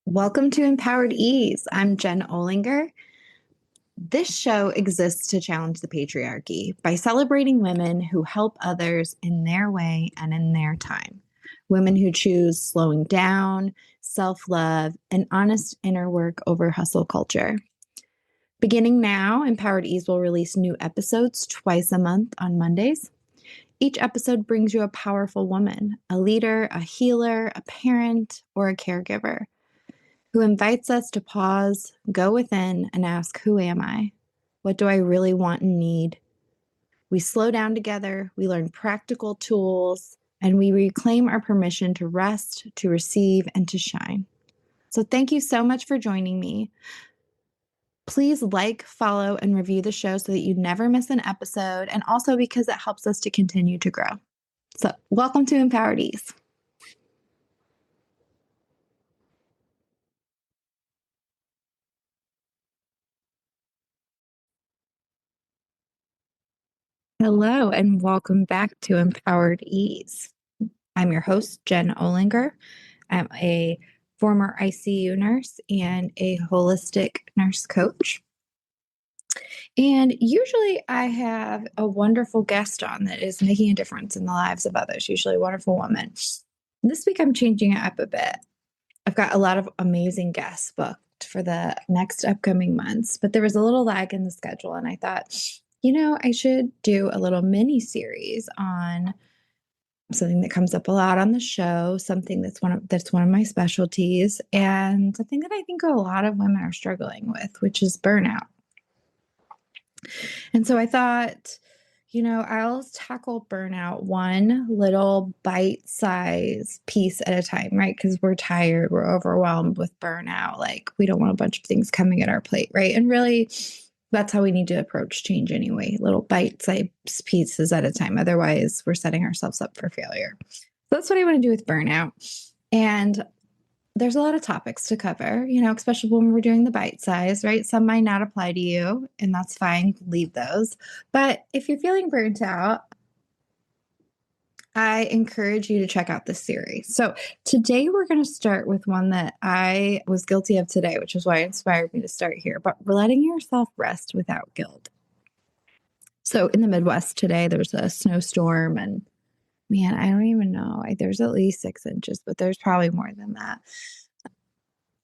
Welcome to Empowered Ease. I'm Jen Olinger. This show exists to challenge the patriarchy by celebrating women who help others in their way and in their time. Women who choose slowing down, self love, and honest inner work over hustle culture. Beginning now, Empowered Ease will release new episodes twice a month on Mondays. Each episode brings you a powerful woman, a leader, a healer, a parent, or a caregiver who invites us to pause, go within, and ask, who am I? What do I really want and need? We slow down together, we learn practical tools, and we reclaim our permission to rest, to receive, and to shine. So thank you so much for joining me. Please like, follow, and review the show so that you never miss an episode, and also because it helps us to continue to grow. So welcome to Empowered Ease. Hello, and welcome back to Empowered Ease. I'm your host, Jen Olinger. I'm a former ICU nurse and a holistic nurse coach. And usually I have a wonderful guest on that is making a difference in the lives of others, usually a wonderful woman. This week I'm changing it up a bit. I've got a lot of amazing guests booked for the next upcoming months, but there was a little lag in the schedule. And I thought, I should do a little mini series on something that comes up a lot on the show, something that's one of my specialties, and something that I think a lot of women are struggling with, which is burnout. And so I thought, I'll tackle burnout one little bite-sized piece at a time, right? Because we're tired, we're overwhelmed with burnout. Like, we don't want a bunch of things coming at our plate, right? And really, that's how we need to approach change anyway, little bite-sized pieces at a time. Otherwise, we're setting ourselves up for failure. So that's what I want to do with burnout. And there's a lot of topics to cover, especially when we're doing the bite size, right? Some might not apply to you, and that's fine. You can leave those. But if you're feeling burnt out, I encourage you to check out this series. So today we're going to start with one that I was guilty of today, which is why it inspired me to start here, but letting yourself rest without guilt. So in the Midwest today, there's a snowstorm, and man, I don't even know. There's at least 6 inches, but there's probably more than that.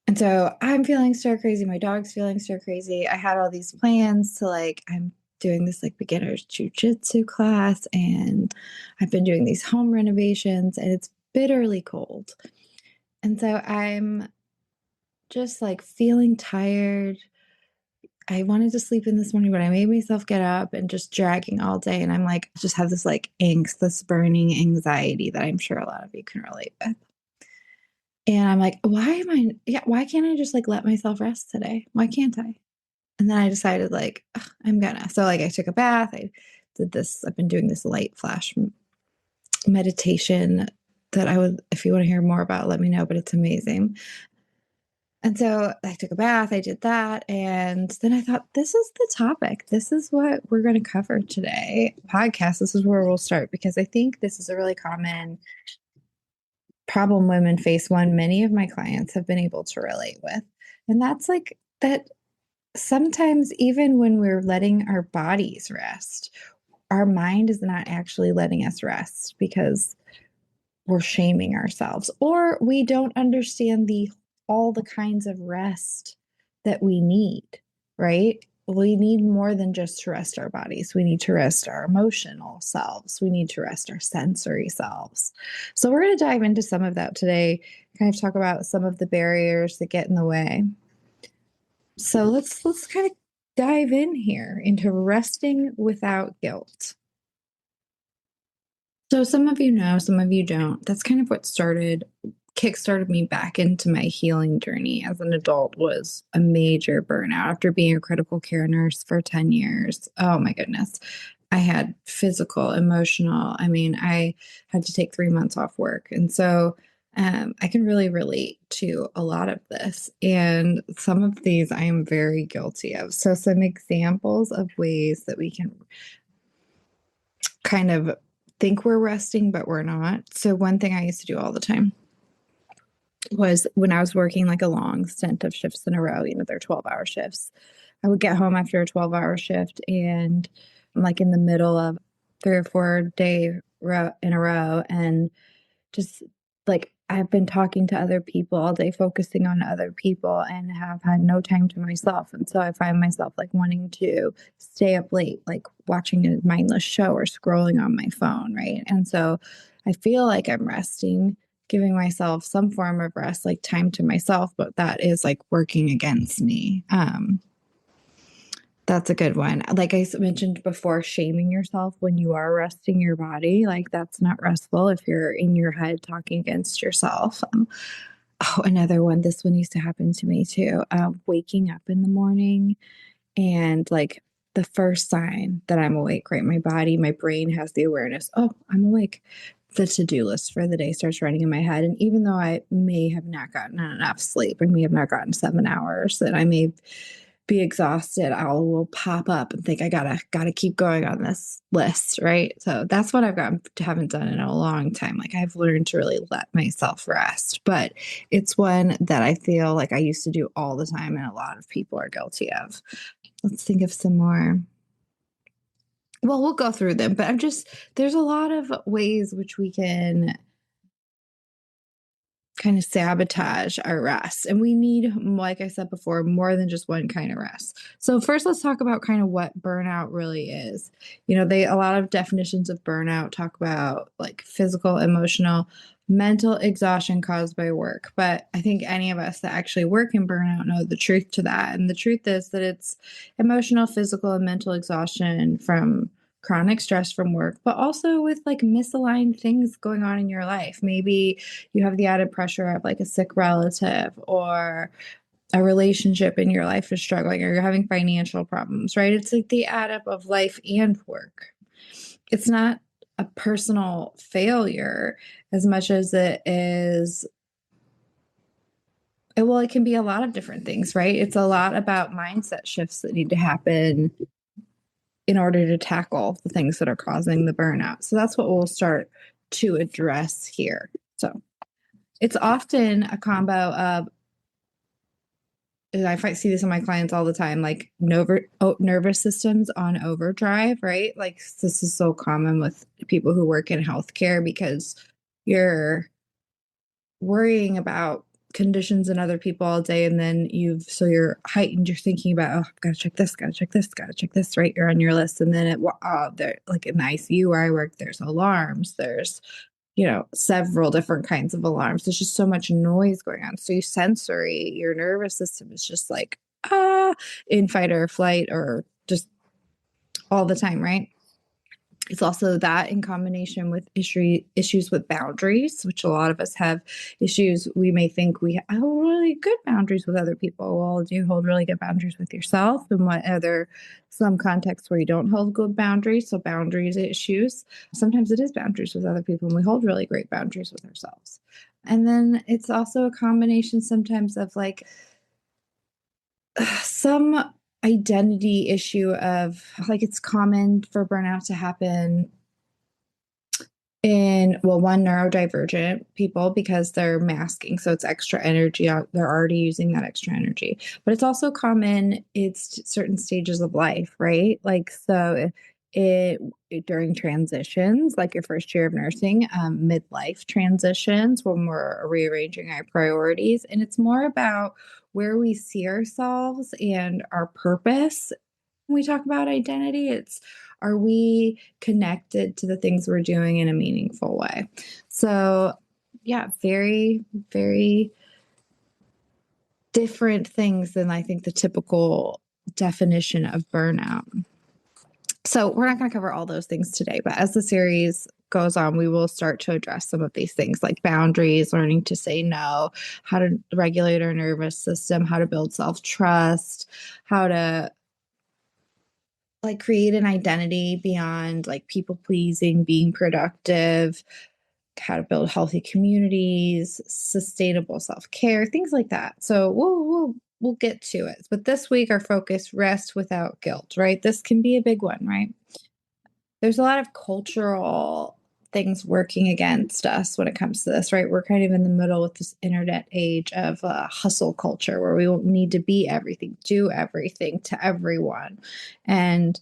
And so I'm feeling stir crazy. My dog's feeling stir crazy. I had all these plans to I'm doing this beginner's jujitsu class, and I've been doing these home renovations, and it's bitterly cold. And so I'm just feeling tired. I wanted to sleep in this morning, but I made myself get up and just dragging all day. And I'm just have this angst, this burning anxiety that I'm sure a lot of you can relate with. And I'm why can't I just let myself rest today? Why can't I? And then I decided I'm gonna. So I took a bath. I did this. I've been doing this light flash meditation that if you want to hear more about, let me know, but it's amazing. And so I took a bath, I did that. And then I thought, this is the topic. This is what we're going to cover today. Podcast, this is where we'll start, because I think this is a really common problem women face, one many of my clients have been able to relate with. And that's that sometimes even when we're letting our bodies rest, our mind is not actually letting us rest because we're shaming ourselves, or we don't understand all the kinds of rest that we need, right? We need more than just to rest our bodies. We need to rest our emotional selves. We need to rest our sensory selves. So we're going to dive into some of that today, kind of talk about some of the barriers that get in the way. So let's kind of dive in here into resting without guilt. So some of you know, some of you don't. That's kind of what kickstarted me back into my healing journey as an adult, was a major burnout after being a critical care nurse for 10 years. Oh my goodness. I had physical, emotional. I had to take 3 months off work. And so I can really relate to a lot of this. And some of these I am very guilty of. So some examples of ways that we can kind of think we're resting, but we're not. So one thing I used to do all the time was when I was working like a long stint of shifts in a row, they're 12-hour shifts. I would get home after a 12-hour shift and like in the middle of 3 or 4 day in a row and just like I've been talking to other people all day, focusing on other people and have had no time to myself. And so I find myself like wanting to stay up late, like watching a mindless show or scrolling on my phone. Right. And so I feel like I'm resting, giving myself some form of rest, like time to myself, but that is like working against me. That's a good one. Like I mentioned before, shaming yourself when you are resting your body, like that's not restful if you're in your head talking against yourself. Oh, another one. This one used to happen to me too. Waking up in the morning and like the first sign that I'm awake, right? My body, my brain has the awareness, oh, I'm awake. The to-do list for the day starts running in my head. And even though I may have not gotten enough sleep, I may have not gotten 7 hours, that I may be exhausted, I will pop up and think I gotta keep going on this list, right? So that's what I've gotten haven't done in a long time. Like I've learned to really let myself rest, but it's one that I feel like I used to do all the time, and a lot of people are guilty of. Let's think of some more. Well, we'll go through them, but there's a lot of ways which we can kind of sabotage our rest. And we need, like I said before, more than just one kind of rest. So first let's talk about kind of what burnout really is. A lot of definitions of burnout talk about like physical, emotional, mental exhaustion caused by work. But I think any of us that actually work in burnout know the truth to that. And the truth is that it's emotional, physical, and mental exhaustion from chronic stress from work, but also with like misaligned things going on in your life. Maybe you have the added pressure of like a sick relative, or a relationship in your life is struggling, or you're having financial problems, right? It's like the add up of life and work. It's not a personal failure as much as it is. Well, it can be a lot of different things, right? It's a lot about mindset shifts that need to happen in order to tackle the things that are causing the burnout. So that's what we'll start to address here. So it's often a combo of, and I see this in my clients all the time, like nervous systems on overdrive, right? Like this is so common with people who work in healthcare because you're worrying about conditions in other people all day, and then you're heightened, you're thinking about, oh, gotta check this, gotta check this, gotta check this, right? You're on your list. And then there, like in the ICU where I work, there's alarms, there's several different kinds of alarms. There's just so much noise going on. So your nervous system is just like in fight or flight, or just all the time, right? It's also that in combination with issues with boundaries, which a lot of us have issues. We may think we have really good boundaries with other people. Well, do you hold really good boundaries with yourself? And what are there some contexts where you don't hold good boundaries? So boundaries issues. Sometimes it is boundaries with other people, and we hold really great boundaries with ourselves. And then it's also a combination sometimes of like some identity issue of like, it's common for burnout to happen in, well, one, neurodivergent people because they're masking. So it's extra energy out. They're already using that extra energy. But it's also common, it's certain stages of life, right? Like, so during transitions, like your first year of nursing, midlife transitions, when we're rearranging our priorities. And it's more about where we see ourselves and our purpose. When we talk about identity, it's, are we connected to the things we're doing in a meaningful way? So, yeah, very, very different things than I think the typical definition of burnout. So, we're not going to cover all those things today, but as the series goes on, we will start to address some of these things like boundaries, learning to say no, how to regulate our nervous system, how to build self-trust, how to like create an identity beyond like people pleasing, being productive, how to build healthy communities, sustainable self-care, things like that. So we'll get to it. But this week our focus, rest without guilt, right? This can be a big one, right? There's a lot of cultural things working against us when it comes to this, right? We're kind of in the middle with this internet age of hustle culture where we won't need to be everything, do everything to everyone. And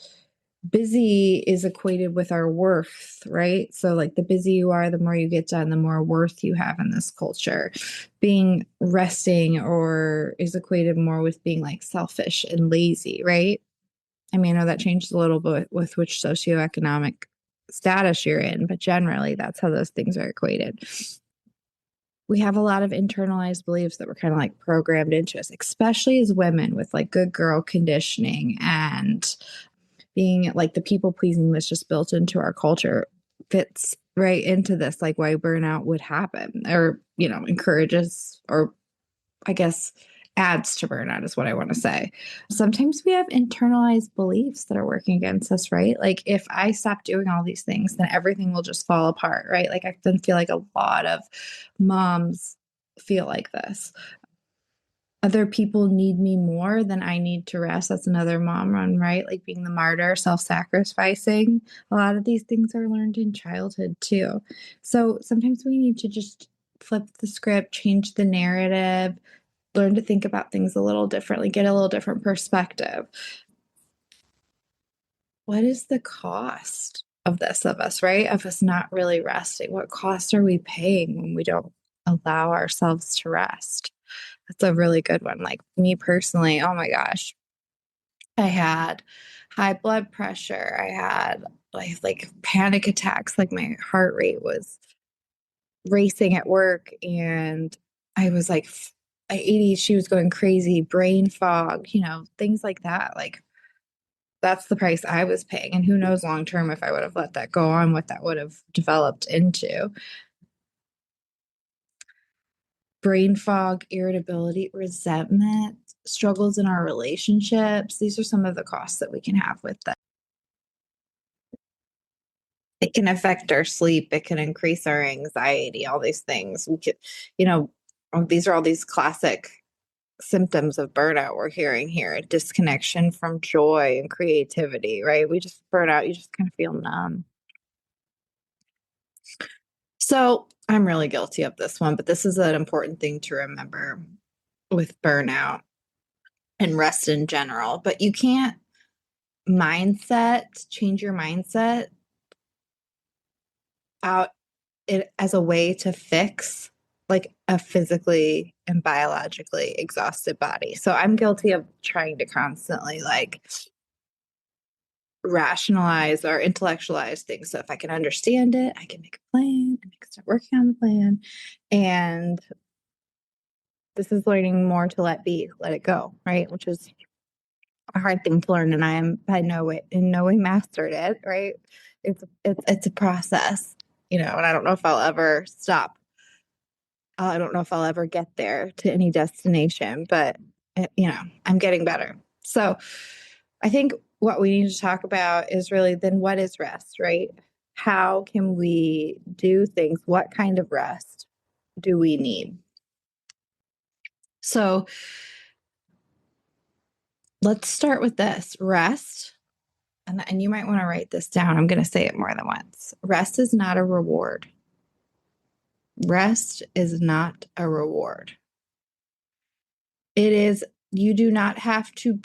busy is equated with our worth, right? So, like, the busier you are, the more you get done, the more worth you have in this culture. Being resting or is equated more with being like selfish and lazy, right? I mean, I know that changes a little bit with which socioeconomic status you're in, but generally that's how those things are equated. We have a lot of internalized beliefs that were kind of like programmed into us, especially as women with like good girl conditioning and being like the people pleasing that's just built into our culture fits right into this, like why burnout would happen or, encourages or I guess adds to burnout is what I want to say. Sometimes we have internalized beliefs that are working against us, right? Like if I stop doing all these things, then everything will just fall apart, right? Like I then feel like a lot of moms feel like this. Other people need me more than I need to rest. That's another mom run, right? Like being the martyr, self-sacrificing. A lot of these things are learned in childhood too. So sometimes we need to just flip the script, change the narrative, learn to think about things a little differently, get a little different perspective. What is the cost of this of us, right? Of us not really resting? What cost are we paying when we don't allow ourselves to rest? That's a really good one. Like me personally, oh my gosh, I had high blood pressure. I had like panic attacks. Like my heart rate was racing at work and I was like ADHD was going crazy, brain fog, things like that. Like that's the price I was paying. And who knows long term if I would have let that go on, what that would have developed into. Brain fog, irritability, resentment, struggles in our relationships. These are some of the costs that we can have with that. It can affect our sleep. It can increase our anxiety, all these things. We could, these are all these classic symptoms of burnout we're hearing here. Disconnection from joy and creativity, right? We just burn out. You just kind of feel numb. So I'm really guilty of this one, but this is an important thing to remember with burnout and rest in general. But you can't change your mindset out it as a way to fix like a physically and biologically exhausted body. So I'm guilty of trying to constantly like rationalize or intellectualize things. So if I can understand it, I can make a plan and I can start working on the plan. And this is learning more to let be, let it go, right? Which is a hard thing to learn. And I am by no way in no way mastered it, right? It's a process, and I don't know if I'll ever stop. I don't know if I'll ever get there to any destination, but I'm getting better. So I think what we need to talk about is really then what is rest, right? How can we do things? What kind of rest do we need? So let's start with this rest. And you might want to write this down. I'm going to say it more than once. Rest is not a reward. Rest is not a reward. It is, you do not have to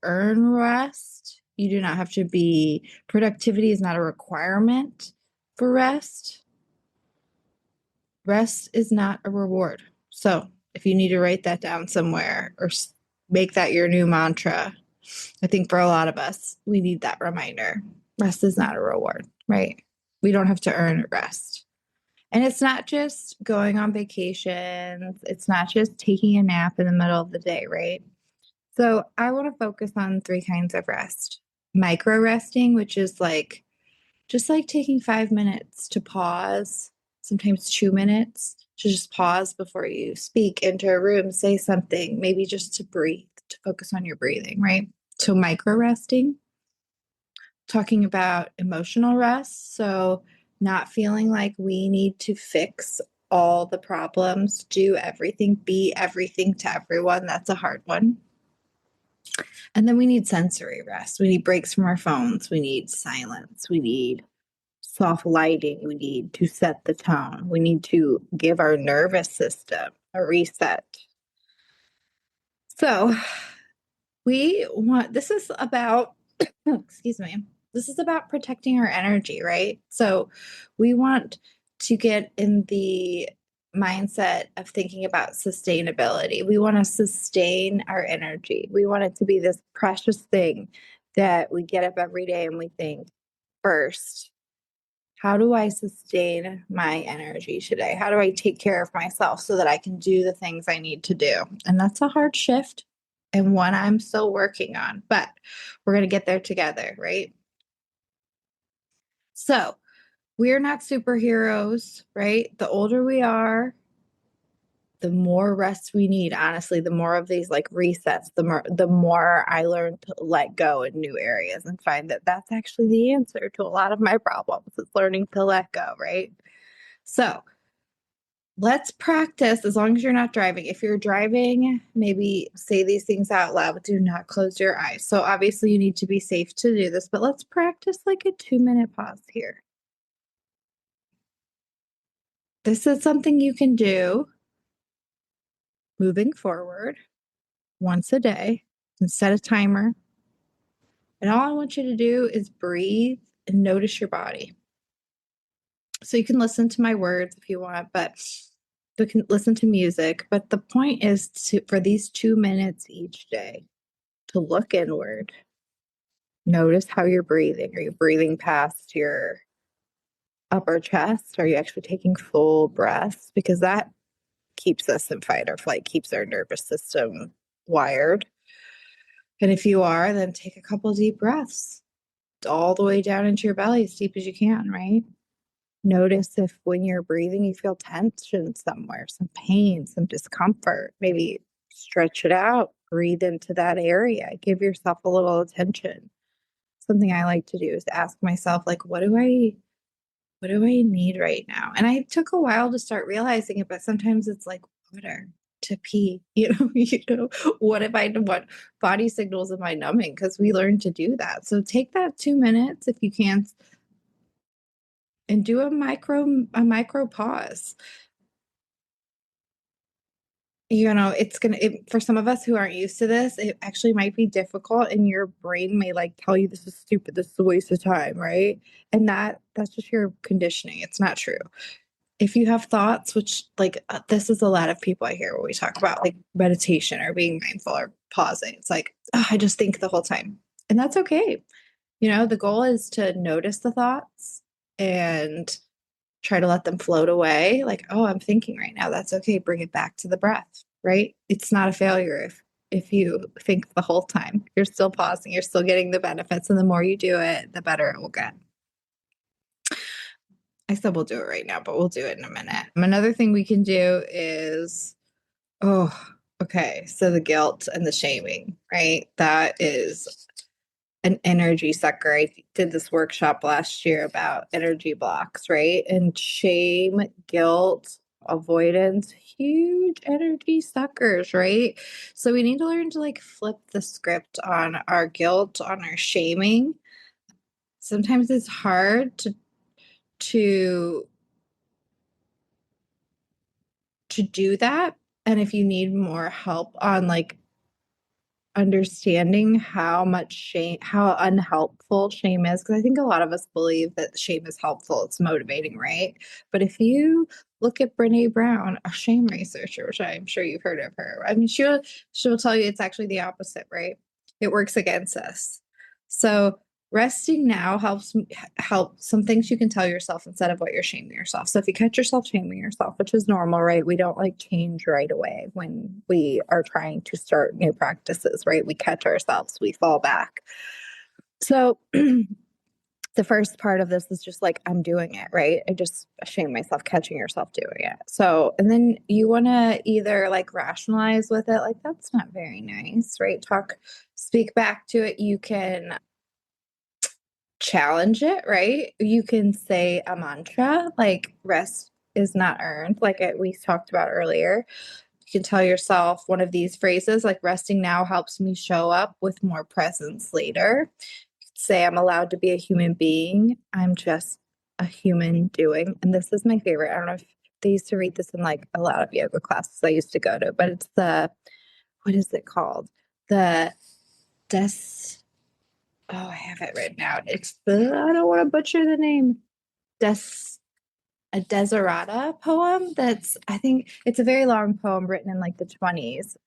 earn rest. You do not have to be, productivity is not a requirement for rest. Rest is not a reward. So if you need to write that down somewhere or make that your new mantra, I think for a lot of us, we need that reminder. Rest is not a reward, right? We don't have to earn rest. And it's not just going on vacations. It's not just taking a nap in the middle of the day, right? So I want to focus on 3 kinds of rest. Micro resting, which is like just like taking 5 minutes to pause, sometimes 2 minutes to just pause before you speak, enter a room, say something, maybe just to breathe, to focus on your breathing, right? So micro resting, talking about emotional rest. So not feeling like we need to fix all the problems, do everything, be everything to everyone. That's a hard one. And then we need sensory rest. We need breaks from our phones. We need silence. We need soft lighting. We need to set the tone. We need to give our nervous system a reset. So this is about, excuse me, this is about protecting our energy, right? So we want to get in the mindset of thinking about sustainability. We want to sustain our energy. We want it to be this precious thing that we get up every day and we think, first, how do I sustain my energy today? How do I take care of myself so that I can do the things I need to do? And that's a hard shift and one I'm still working on, but we're going to get there together, right? So we're not superheroes, right? The older we are, the more rest we need. Honestly, the more of these like resets, the more I learn to let go in new areas and find that that's actually the answer to a lot of my problems. It's learning to let go, right? So let's practice as long as you're not driving. If you're driving, maybe say these things out loud, but do not close your eyes. So obviously you need to be safe to do this, but let's practice like a 2-minute pause here. This is something you can do moving forward once a day and set a timer. And all I want you to do is breathe and notice your body. So you can listen to my words if you want, but you can listen to music. But the point is for these 2 minutes each day to look inward. Notice how you're breathing. Are you breathing past your upper chest? Are you actually taking full breaths? Because that keeps us in fight or flight, keeps our nervous system wired. And if you are, then take a couple deep breaths all the way down into your belly as deep as you can, right? Notice if when you're breathing, you feel tension somewhere, some pain, some discomfort. Maybe stretch it out, breathe into that area, give yourself a little attention. Something I like to do is ask myself, like, what do I need right now? And I took a while to start realizing it, but sometimes it's like water to pee, what body signals am I numbing? Because we learn to do that. So take that 2 minutes if you can and do a micro pause. For some of us who aren't used to this, it actually might be difficult and your brain may like tell you this is stupid, this is a waste of time, right? And that's just your conditioning. It's not true. If you have thoughts, which this is a lot of people I hear when we talk about like meditation or being mindful or pausing. It's like, oh, I just think the whole time. And that's okay. The goal is to notice the thoughts and try to let them float away. Like, oh, I'm thinking right now. That's okay. Bring it back to the breath, right? It's not a failure if you think the whole time. You're still pausing, you're still getting the benefits. And the more you do it, the better it will get. I said we'll do it right now, but we'll do it in a minute. Another thing we can do is, okay, so the guilt and the shaming, right? That is an energy sucker. I did this workshop last year about energy blocks, right? And shame, guilt, avoidance, huge energy suckers, right? So we need to learn to like flip the script on our guilt, on our shaming. Sometimes it's hard to do that. And if you need more help on like understanding how unhelpful shame is, because I think a lot of us believe that shame is helpful, it's motivating, right? But if you look at Brene Brown, a shame researcher, which I'm sure you've heard of her, I mean, she'll tell you it's actually the opposite, right? It works against us. So resting now helps some things you can tell yourself instead of what you're shaming yourself. So if you catch yourself shaming yourself, which is normal, right? We don't like change right away when we are trying to start new practices, right? We catch ourselves, we fall back. So the first part of this is just like, I'm doing it, right? I just shame myself, catching yourself doing it. So, and then you want to either like rationalize with it, like, that's not very nice, right? Speak back to it. You can challenge it, right? You can say a mantra like rest is not earned, like we talked about earlier. You can tell yourself one of these phrases like resting now helps me show up with more presence later. You could say I'm allowed to be a human being. I'm just a human doing. And this is my favorite. I don't know if they used to read this in like a lot of yoga classes I used to go to, but it's what is it called? The des, oh, I have it written out. I don't want to butcher the name. Des, a Desiderata poem I think it's a very long poem written in like the 20s.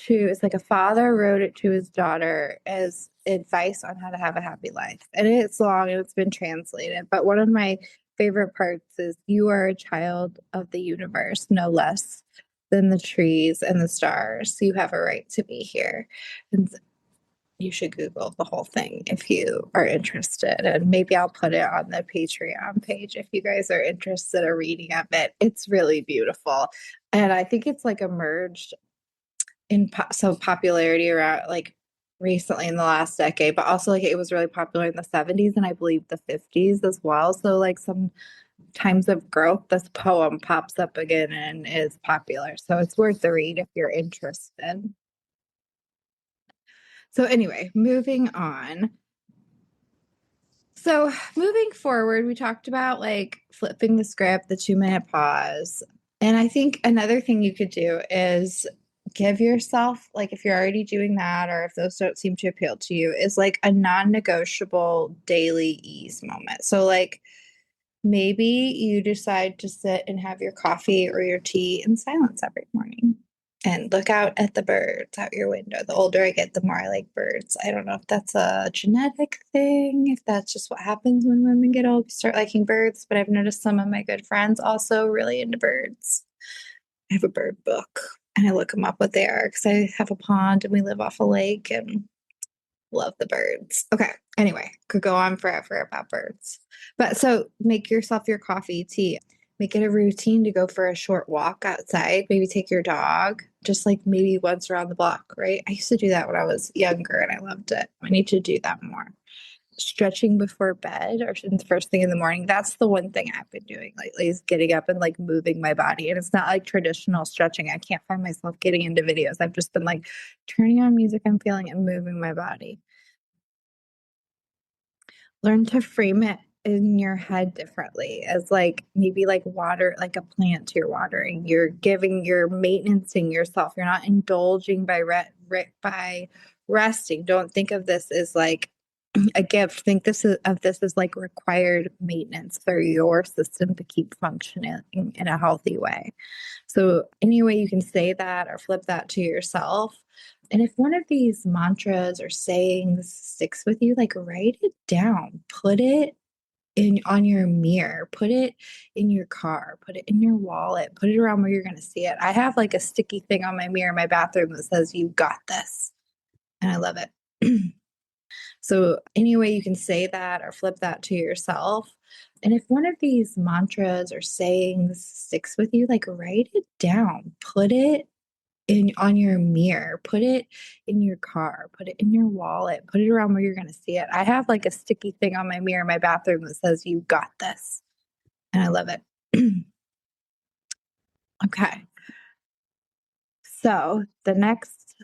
It's like a father wrote it to his daughter as advice on how to have a happy life. And it's long and it's been translated. But one of my favorite parts is you are a child of the universe, no less than the trees and the stars. You have a right to be here. And you should Google the whole thing if you are interested. And maybe I'll put it on the Patreon page if you guys are interested in a reading of it. It's really beautiful. And I think it's like emerged in popularity around like recently in the last decade, but also like it was really popular in the 70s and I believe the 50s as well. So like some times of growth, this poem pops up again and is popular. So it's worth the read if you're interested. So anyway, moving on. So moving forward, we talked about like flipping the script, the 2-minute pause. And I think another thing you could do is give yourself, like if you're already doing that, or if those don't seem to appeal to you, is like a non-negotiable daily ease moment. So like maybe you decide to sit and have your coffee or your tea in silence every morning and look out at the birds out your window. The older I get, the more I like birds. I don't know if that's a genetic thing, if that's just what happens when women get old, we start liking birds. But I've noticed some of my good friends also really into birds. I have a bird book and I look them up what they are because I have a pond and we live off a lake and love the birds. Okay. Anyway, could go on forever about birds. But so make yourself your coffee, tea. Make it a routine to go for a short walk outside. Maybe take your dog, just like maybe once around the block, right? I used to do that when I was younger and I loved it. I need to do that more. Stretching before bed or the first thing in the morning. That's the one thing I've been doing lately is getting up and like moving my body. And it's not like traditional stretching. I can't find myself getting into videos. I've just been like turning on music I'm feeling and moving my body. Learn to frame it in your head differently as like maybe like water, like a plant you're watering. You're maintaining yourself. You're not indulging by resting. Don't think of this as like a gift. Think this as like required maintenance for your system to keep functioning in a healthy way. So any way you can say that or flip that to yourself. And if one of these mantras or sayings sticks with you, like write it down, put it in on your mirror, put it in your car, put it in your wallet, put it around where you're going to see it. I have like a sticky thing on my mirror in my bathroom that says, "You got this." And I love it. So any way you can say that or flip that to yourself. And if one of these mantras or sayings sticks with you, like write it down, put it in on your mirror, put it in your car, put it in your wallet, put it around where you're going to see it. I have like a sticky thing on my mirror in my bathroom that says, "You got this." And I love it. Okay. So the next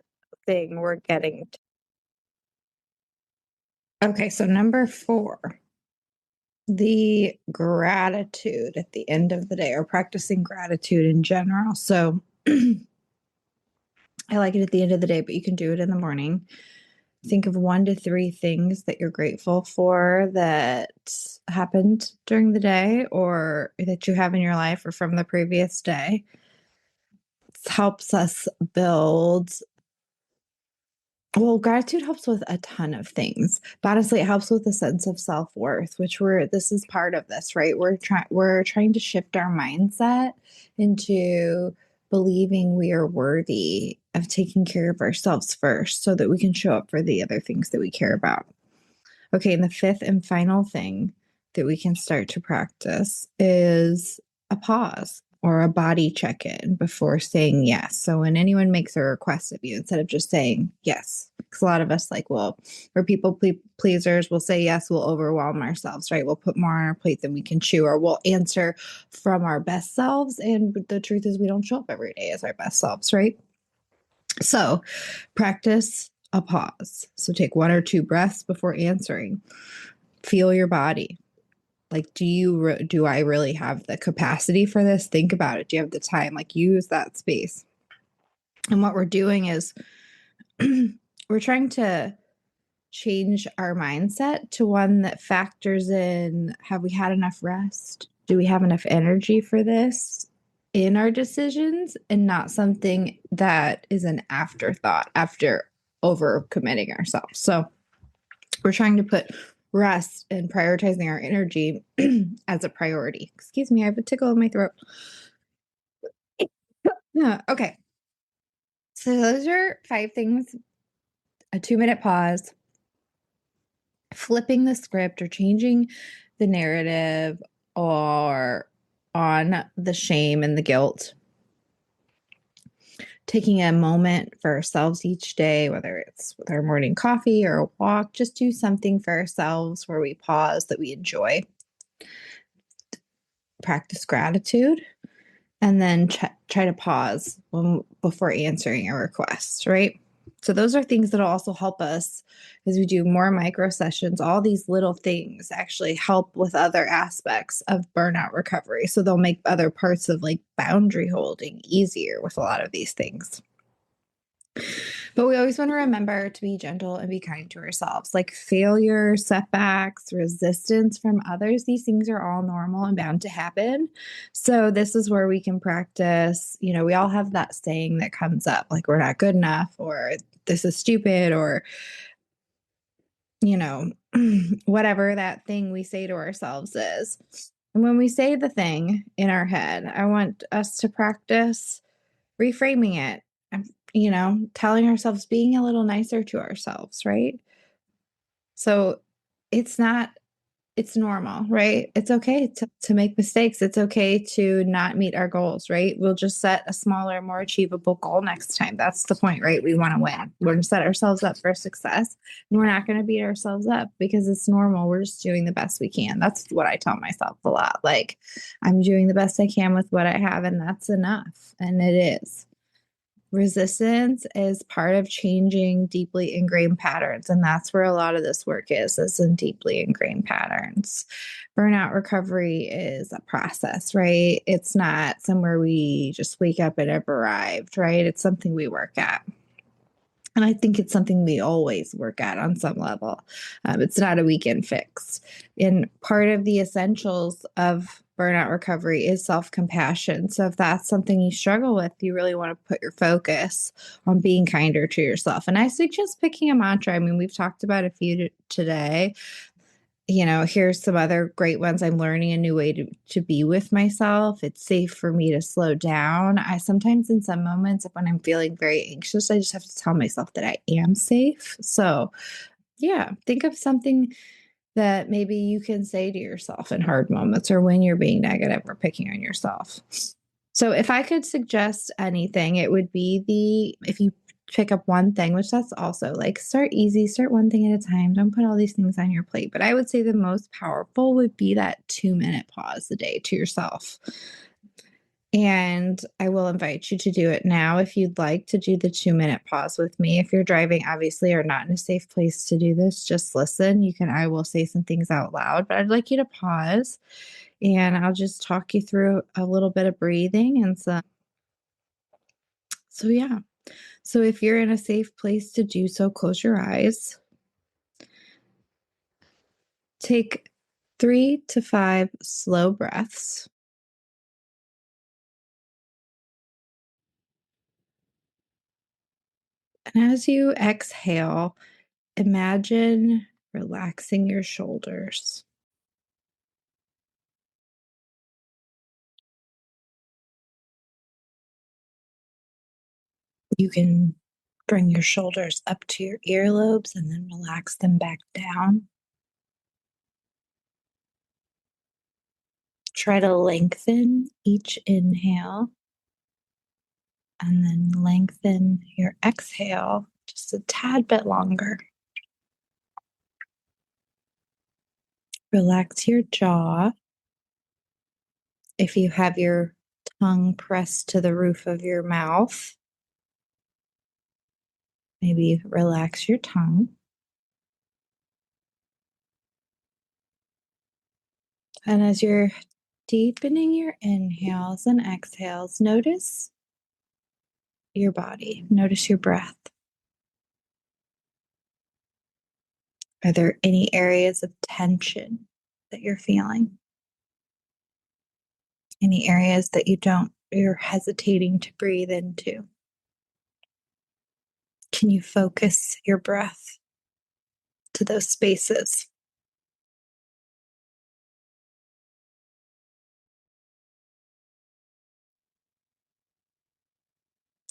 thing we're getting to. Okay. So number 4, the gratitude at the end of the day or practicing gratitude in general. So I like it at the end of the day, but you can do it in the morning. Think of 1 to 3 things that you're grateful for that happened during the day or that you have in your life or from the previous day. It helps us build. Well, gratitude helps with a ton of things, but honestly, it helps with a sense of self-worth, which this is part of this, right? We're trying to shift our mindset into believing we are worthy of taking care of ourselves first so that we can show up for the other things that we care about. Okay, and the 5th and final thing that we can start to practice is a pause or a body check-in before saying yes. So when anyone makes a request of you, instead of just saying yes, because a lot of us we're people pleasers, we'll say yes, we'll overwhelm ourselves, right? We'll put more on our plate than we can chew, or we'll answer from our best selves. And the truth is we don't show up every day as our best selves, right? So practice a pause. So take 1 or 2 breaths before answering. Feel your body. Like, do I really have the capacity for this? Think about it. Do you have the time? Like, use that space. And what we're doing is we're trying to change our mindset to one that factors in, have we had enough rest? Do we have enough energy for this in our decisions, and not something that is an afterthought after overcommitting ourselves. So we're trying to put rest and prioritizing our energy as a priority. Excuse me, I have a tickle in my throat. Yeah, okay. So those are 5 things: a 2-minute pause, flipping the script or changing the narrative, or on the shame and the guilt, taking a moment for ourselves each day, whether it's with our morning coffee or a walk. Just do something for ourselves where we pause that we enjoy, practice gratitude, and then try to pause before answering a request, right? So those are things that'll also help us as we do more micro sessions. All these little things actually help with other aspects of burnout recovery. So they'll make other parts of like boundary holding easier with a lot of these things. But we always want to remember to be gentle and be kind to ourselves. Like failure, setbacks, resistance from others, these things are all normal and bound to happen. So this is where we can practice. We all have that saying that comes up, like we're not good enough, or this is stupid, or you know, whatever that thing we say to ourselves is. And when we say the thing in our head, I want us to practice reframing it, and, telling ourselves, being a little nicer to ourselves, right? So it's not, it's normal, right? It's okay to make mistakes. It's okay to not meet our goals, right? We'll just set a smaller, more achievable goal next time. That's the point, right? We want to win. We're going to set ourselves up for success, and we're not going to beat ourselves up because it's normal. We're just doing the best we can. That's what I tell myself a lot. Like, I'm doing the best I can with what I have, and that's enough. And it is. Resistance is part of changing deeply ingrained patterns. And that's where a lot of this work is in deeply ingrained patterns. Burnout recovery is a process, right? It's not somewhere we just wake up and have arrived, right? It's something we work at. And I think it's something we always work at on some level. It's not a weekend fix. And part of the essentials of burnout recovery is self-compassion. So if that's something you struggle with, you really want to put your focus on being kinder to yourself. And I suggest picking a mantra. I mean, we've talked about a few today. Here's some other great ones. I'm learning a new way to be with myself. It's safe for me to slow down. I sometimes, in some moments, when I'm feeling very anxious, I just have to tell myself that I am safe. So, yeah, think of something that maybe you can say to yourself in hard moments, or when you're being negative or picking on yourself. So, if I could suggest anything, it would be if you pick up one thing, which that's also like, start easy, start one thing at a time. Don't put all these things on your plate. But I would say the most powerful would be that 2-minute pause a day to yourself. And I will invite you to do it now if you'd like to do the 2-minute pause with me. If you're driving, obviously, or not in a safe place to do this, just listen. I will say some things out loud, but I'd like you to pause, and I'll just talk you through a little bit of breathing and so yeah. So if you're in a safe place to do so, close your eyes. Take 3 to 5 slow breaths. And as you exhale, imagine relaxing your shoulders. You can bring your shoulders up to your earlobes and then relax them back down. Try to lengthen each inhale and then lengthen your exhale just a tad bit longer. Relax your jaw. If you have your tongue pressed to the roof of your mouth, maybe relax your tongue. And as you're deepening your inhales and exhales, notice your body, notice your breath. Are there any areas of tension that you're feeling? Any areas that you're hesitating to breathe into? Can you focus your breath to those spaces?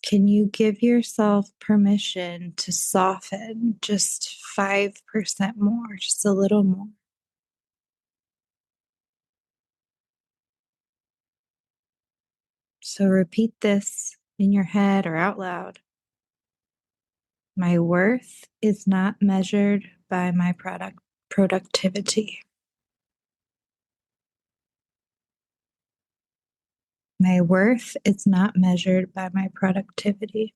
Can you give yourself permission to soften just 5% more, just a little more? So repeat this in your head or out loud. My worth is not measured by my productivity. My worth is not measured by my productivity.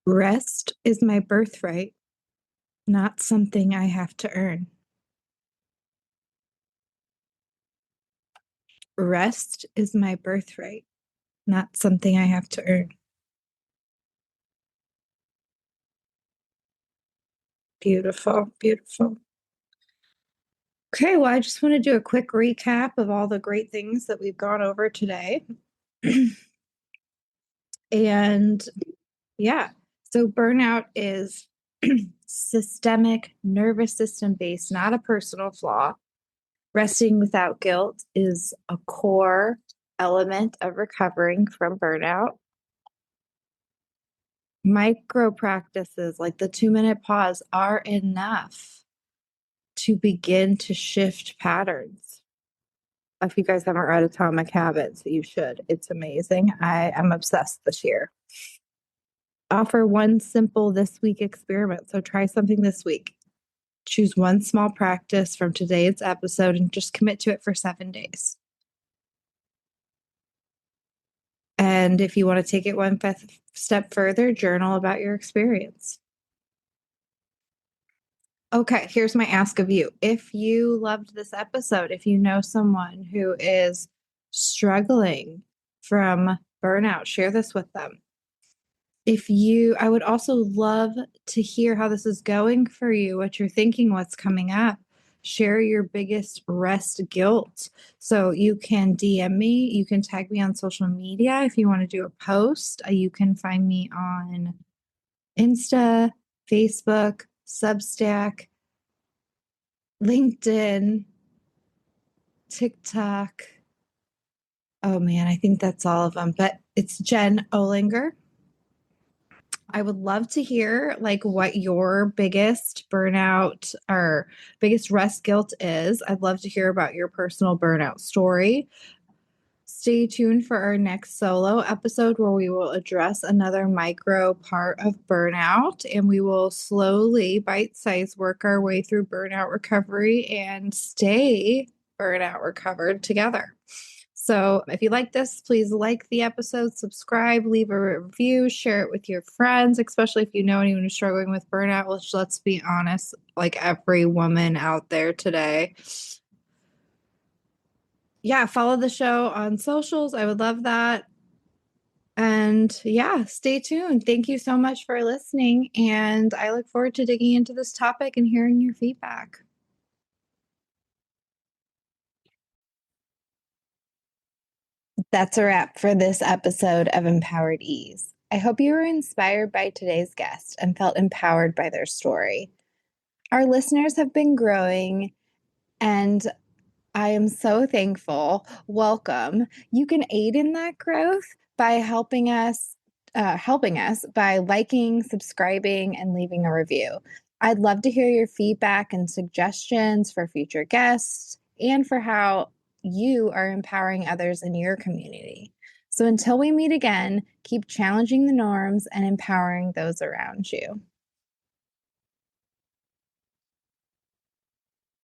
Rest is my birthright, not something I have to earn. Rest is my birthright, not something I have to earn. Beautiful, beautiful. Okay, well, I just want to do a quick recap of all the great things that we've gone over today. And yeah, so burnout is systemic nervous system based, not a personal flaw. Resting without guilt is a core element of recovering from burnout. Micro practices like the 2-minute pause are enough to begin to shift patterns. If you guys haven't read Atomic Habits, you should. It's amazing. I am obsessed this year. Offer one simple this week experiment. So try something this week. Choose one small practice from today's episode and just commit to it for 7 days. And if you want to take it one step further, journal about your experience. Okay, here's my ask of you. If you loved this episode, if you know someone who is struggling from burnout, share this with them. I would also love to hear how this is going for you, what you're thinking, what's coming up. Share your biggest rest guilt. So you can DM me, you can tag me on social media if you want to do a post. You can find me on Insta, Facebook, Substack, LinkedIn, TikTok. Oh man, I think that's all of them, but it's Jen Olinger. I would love to hear like what your biggest burnout or biggest rest guilt is. I'd love to hear about your personal burnout story. Stay tuned for our next solo episode where we will address another micro part of burnout and we will slowly bite-size work our way through burnout recovery and stay burnout recovered together. So if you like this, please like the episode, subscribe, leave a review, share it with your friends, especially if you know anyone who's struggling with burnout. Let's be honest, like every woman out there today. Yeah, follow the show on socials. I would love that. And yeah, stay tuned. Thank you so much for listening. And I look forward to digging into this topic and hearing your feedback. That's a wrap for this episode of Empowered Ease. I hope you were inspired by today's guest and felt empowered by their story. Our listeners have been growing, and I am so thankful. Welcome. You can aid in that growth by helping us by liking, subscribing, and leaving a review. I'd love to hear your feedback and suggestions for future guests and for how you are empowering others in your community. So until we meet again, keep challenging the norms and empowering those around you.